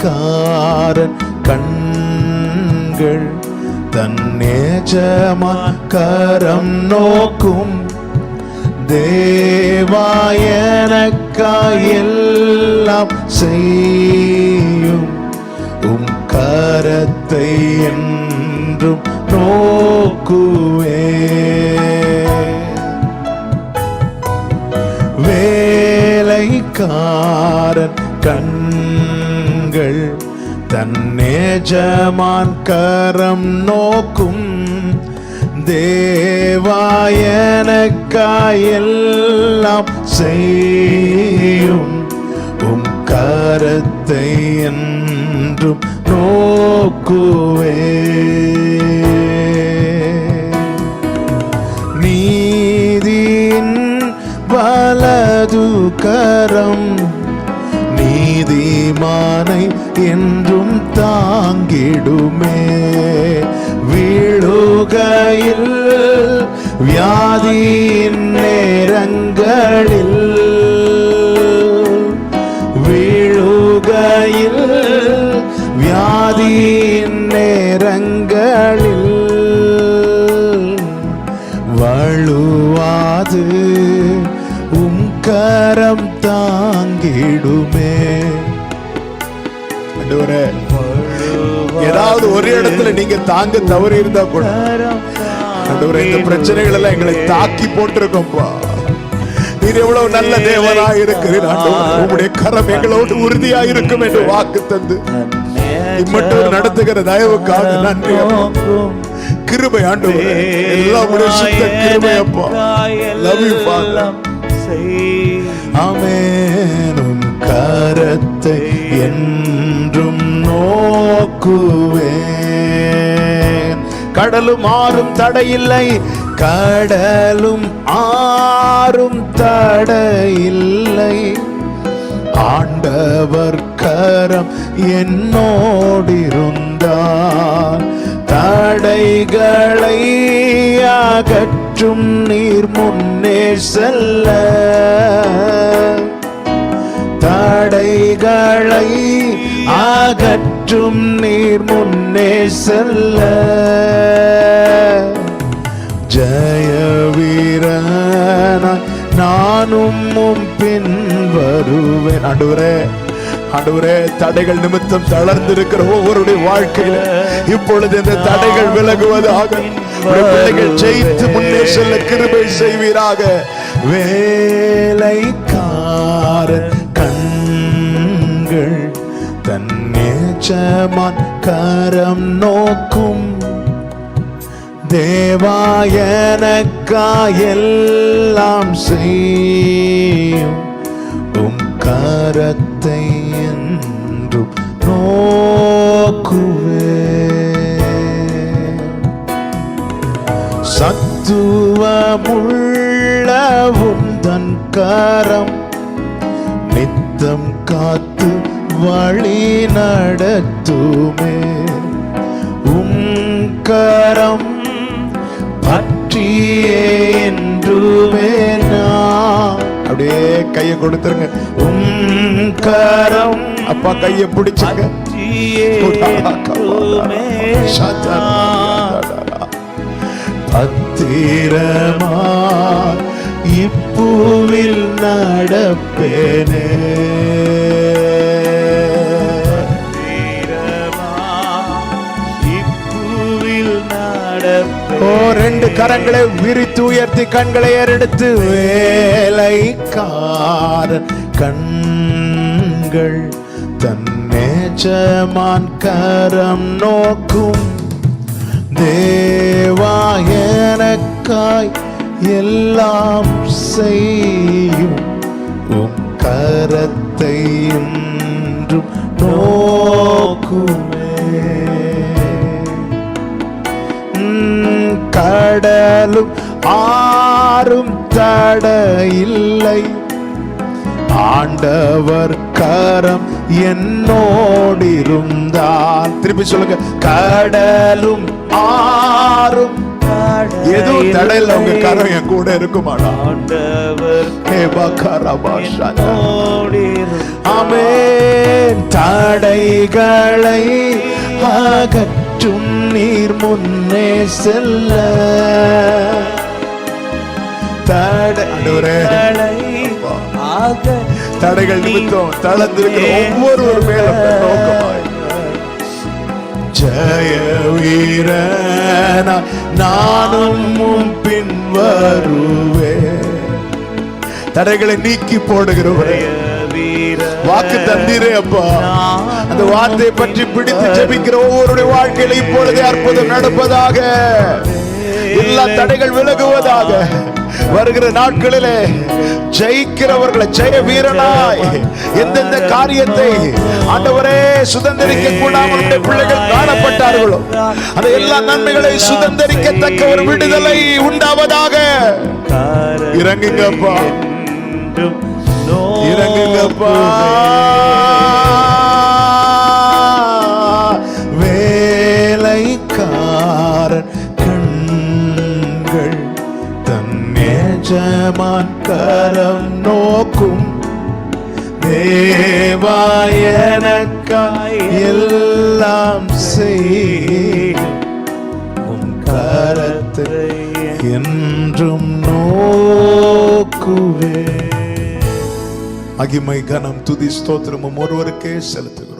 வேலைக்காரன் கண்கள் தன் எஜமான் கரம் நோக்கும். தேவா எனக்காய் எல்லாம் செய்யும். உம் கரத்தை என்றும் நோக்குவே. வேலைக்காரன் கண்கள் தன் எஜமான் கரம் நோக்கும். தேவா எனக்காய் எல்லாம் செய்யும். உம் கரத்தை என்றும் நோக்குவே. நீதியின் வலது கரம் நீதிமானை என்றும் தாங்கிடுமே. வீழுகையில் வியாதியின் நேரங்களில், வீழுகையில் வியாதியின் நேரங்களில் வழுவாது உம் கரம் தாங்கிடுமே. ஏதாவது ஒரு இடத்துல நீங்க தாங்க தவறி இருந்தா கூட, இந்த பிரச்சனைகள் எல்லாம் எங்களை தாக்கி போட்டிருக்கோம்பா. நீர் எவ்வளவு நல்ல தேவனா இருக்கிறீர். உங்களுடைய கரம் எங்களோடு உறுதியா இருக்கும் என்று வாக்கு தந்து இம்மட்டும் நடத்துகிற தயவுக்காக நன்றி. கிருபை ஆண்டவரே, எல்லாம் சுத்த கிருபை அப்பா. Love you father. ஆமென். உம் கரத்தை என்றும் நோக்குவேன். கடலும் ஆறும் தடையில்லை, கடலும் ஆறும் தடையில்லை. ஆண்டவர் கரம் என்னோடிருந்தார். தடைகளை அகற்றும் நீர் முன்னே செல்ல. தடைகளை அகற்றும் நீர் முன்னே செல்ல. ஜெய வீரனாய் நானும் பின் வருவேன். ஆண்டவரே, தடைகள் நிமித்தம் தளர்ந்து இருக்கிற ஒவ்வொருடைய வாழ்க்கையில இப்பொழுது இந்த தடைகள் விலகுவதாக. பிள்ளைகள் ஜெயித்து முன்னே செல்ல கிருபை செய்வீராக. வேலைக்காரன் கண்கள் தன் எஜமான் கரம் நோக்கும். தேவா எனக்காய் எல்லாம் செய்யும். உம் கரத்தை என்றும் நோக்குவே. சத்துவமுள்ள உந்தன் கரம் நித்தம் காத்து வழி நடத்துமே. உம் கரம் பற்றியே என்றுமே நான். அப்படியே கையை கொடுத்துருங்க. உம் கரம் அப்பா கையை பிடிச்சுங்க. பத்திரமா இப்பூவில் நடப்பேனே. ரெண்டு கரங்களை விரித்து உயர்த்தி கண்களை ஏறெடுத்து. வேலைக்காரன் கண்கள் தன் எஜமான் கரம் நோக்கும். தேவா எனக்காய் எல்லாம் செய்யும். உம் கரத்தை என்றும் நோக்குமே. கடலும் ஆறும் தடையில்லை. ஆண்டவர் கரம் என்னோடிருந்தால். திருப்பி சொல்லுங்க. கடலும் ஆறும் எதுவும் தடையில்லை. உங்க கரம் என் கூட இருக்குமாடா. ஆமென். தடைகள் தடைகளை அகற்றும் நீர் முன்னே செல்ல தடைகள் நிமித்தம் தளர்ந்திருக்கிற ஒவ்வொருவர் மேலும் நோக்கமாய் ஜெய வீரன நானும் முன் பின் வருவேன். தடைகளை நீக்கி போடுகிறவரே வாக்கு தந்தீரே அப்பா, அந்த வார்த்தையை பற்றி பிடித்து ஜெபிக்கிற ஒவ்வொருடைய வாழ்க்கையில இப்பொழுதே அற்புதம் நடப்பதாக, எல்லா தடைகள் விலகுவதாக. வருகிற நாட்களிலே ஜெயிக்கிறவர்களை ஜெய வீரனாய் எந்தெந்த காரியத்தை ஆண்டவரே சுதந்திரிக்க கூடாமல் பிள்ளைகள் காணப்பட்டார்களோ அந்த எல்லா நன்மைகளை சுதந்திரிக்கத்தக்க ஒரு விடுதலை உண்டாவதாக. இறங்குங்கப்பா, இறங்குங்கப்பா. வேலைக்காரன் கண்கள் எஜமான் கரம் நோக்கும் தேவா எனக்காய் எல்லாம் செய்யும் கரத்தை என்றும் நோக்குவே. மகிமை கனம் துதி ஸ்தோத்திரமும் ஒருவருக்கே செலுத்துகிறோம்.